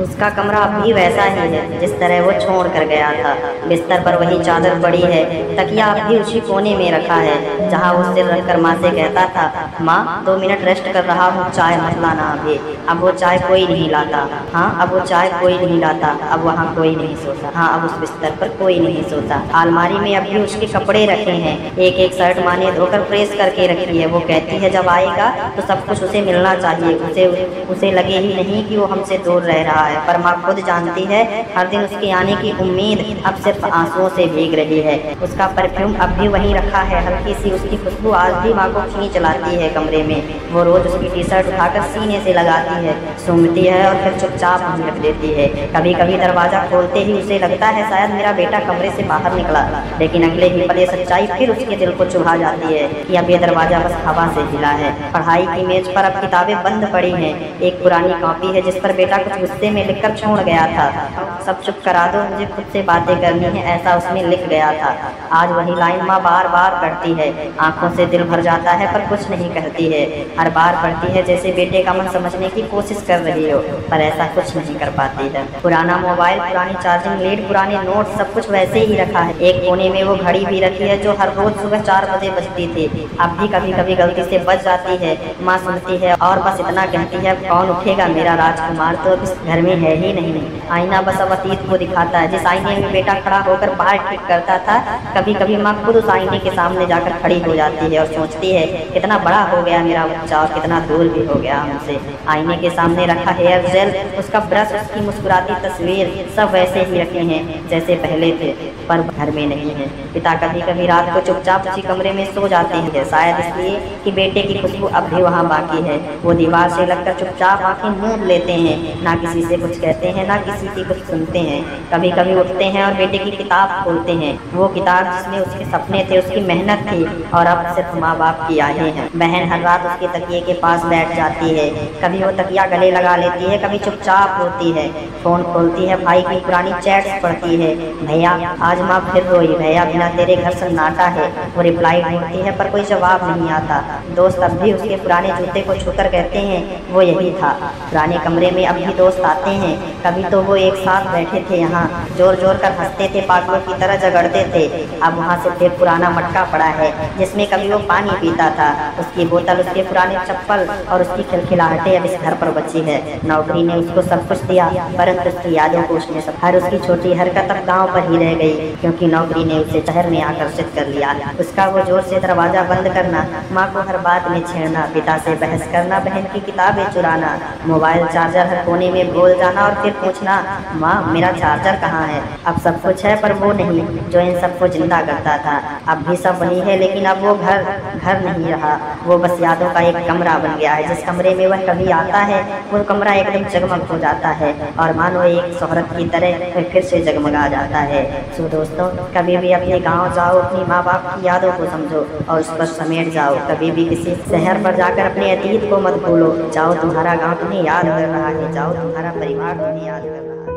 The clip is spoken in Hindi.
उसका कमरा अब भी वैसा ही है जिस तरह वो छोड़ कर गया था। बिस्तर पर वही चादर पड़ी है, तकिया अब भी उसी कोने में रखा है जहाँ वो सिर रखकर माँ से कहता था, माँ 2 मिनट रेस्ट कर रहा हूँ, चाय मत लाना अभी। अब वो चाय कोई नहीं लाता। हाँ, अब वो चाय कोई नहीं लाता। अब वहाँ कोई नहीं सोता। हाँ, अब उस बिस्तर पर कोई नहीं सोता। अलमारी में अब भी उसके कपड़े रखे हैं। एक एक शर्ट माँ ने धोकर प्रेस करके रखी है। वो कहती है जब आएगा तो सब कुछ उसे मिलना चाहिए, उसे लगे ही नहीं कि वो हमसे दूर रह रहा है। पर माँ खुद जानती है हर दिन उसके आने की उम्मीद अब सिर्फ आंसुओं से भीग रही है। उसका परफ्यूम अब भी वहीं रखा है। हल्की सी उसकी खुशबू आज भी माँ को खींच लाती है कमरे में। वो रोज उसकी टी शर्ट उठाकर सीने से लगाती है, सूंघती है और फिर चुपचाप वहीं रख देती है। कभी कभी दरवाजा खोलते ही उसे लगता है शायद मेरा बेटा कमरे से बाहर निकला, लेकिन अगले ही पल ये सच्चाई फिर उसके दिल को चुभा जाती है कि अब ये दरवाजा बस हवा से हिला है। पढ़ाई की मेज पर अब किताबें बंद पड़ी हैं। एक पुरानी कॉपी है जिस पर बेटा कुछ गुस्से में लिखकर छोड़ गया था, सब चुप करा दो, मुझे खुद से बातें करनी है, ऐसा उसने लिख गया था। आज वही लाइन माँ बार बार पढ़ती है। आंखों से दिल भर जाता है पर कुछ नहीं कहती है। हर बार पढ़ती है जैसे बेटे का मन समझने की कोशिश कर रही हो, पर ऐसा कुछ नहीं कर पाती है। पुराना मोबाइल, पुरानी चार्जिंग लीड, पुराने नोट, सब कुछ वैसे ही रखा है। एक कोने में वो घड़ी भी रखी है जो हर रोज सुबह 4 बजे बजती थी। अब भी कभी कभी गलती से बज जाती है। माँ सुनती है और बस इतना कहती है, कौन उठेगा, मेरा राजकुमार तो अब इस घर में है ही नहीं। आईना बस अब अतीत को दिखाता है, जिस आईने में बेटा खड़ा होकर बाल ठीक करता था। कभी कभी माँ खुद उस आईने के सामने जाकर खड़ी हो जाती है और सोचती है कितना बड़ा हो गया मेरा बच्चा और कितना दूर भी हो गया हमसे। आईने के सामने रखा हेयर जेल, उसका ब्रश, उसकी मुस्कुराती तस्वीर, सब वैसे ही रखे हैं जैसे पहले थे, पर घर में नहीं है। पिता कभी कभी रात को चुपचाप उसी कमरे में सो जाते हैं, शायद इसलिए कि बेटे की खुशबू अब भी वहाँ बाकी है। वो दीवार से लगकर चुपचाप आंखें मूंद लेते हैं, ना किसी से कुछ कहते हैं ना किसी की कुछ सुनते हैं। कभी कभी उठते हैं और बेटे की किताब खोलते हैं, वो किताब जिसमें उसके सपने थे, उसकी मेहनत थी, और अब सिर्फ माँ बाप की आहें हैं। बहन हर रात उसके तकिए के पास बैठ जाती है, कभी वो तकिया गले लगा लेती है, कभी चुपचाप रोती है। फोन खोलती है, भाई की पुरानी चैट्स पढ़ती है, भैया आज माँ फिर रोई, भैया बिना तेरे घर सन्नाटा है। वो रिप्लाई ढूंढती है पर कोई जवाब नहीं आता। दोस्त अब भी उसके पुराने जूते को छूकर कहते हैं वो यही था। पुराने कमरे में अब भी दोस्त आते हैं, कभी तो वो एक साथ बैठे थे यहाँ, जोर जोर कर हंसते थे, पागलों की तरह झगड़ते थे। अब वहाँ से फिर पुराना मटका पड़ा है जिसमें कभी वो पानी पीता था, उसकी बोतल, उसके पुराने चप्पल और उसकी खिलखिलाहटें अब इस घर पर बची है। नौकरी ने उसको सब कुछ दिया, परंतु उसकी यादों को उसने सब, हर उसकी छोटी हरकत अब गाँव पर ही रह गई, क्योंकि नौकरी ने उसे शहर में आकर्षित कर लिया। उसका वो जोर से दरवाजा बंद करना, माँ को हर बात में छेड़ना, पिता से बहस करना, बहन की किताबें चुराना, मोबाइल चार्जर हर कोने में भूल जाना और फिर पूछना, माँ मेरा चार्जर कहाँ है। अब सब कुछ है पर वो नहीं जो इन सबको जिंदा करता था। अब भी सब वही है, लेकिन अब वो घर नहीं रहा, वो बस यादों का एक कमरा बन गया है। जिस कमरे में वह कभी आता है वो कमरा एकदम जगमग हो जाता है और मानो एक शोहरत की तरह फिर से जगमगा जाता है। सो दोस्तों, कभी भी अपने गांव जाओ, अपनी माँ बाप की यादों को समझो और उस पर समेट जाओ। कभी भी किसी शहर पर जाकर अपने अतीत को मत भूलो। जाओ, तुम्हारा गांव तुम्हें याद कर रहा है, जाओ, तुम्हारा परिवार तुम्हें याद कर रहा है।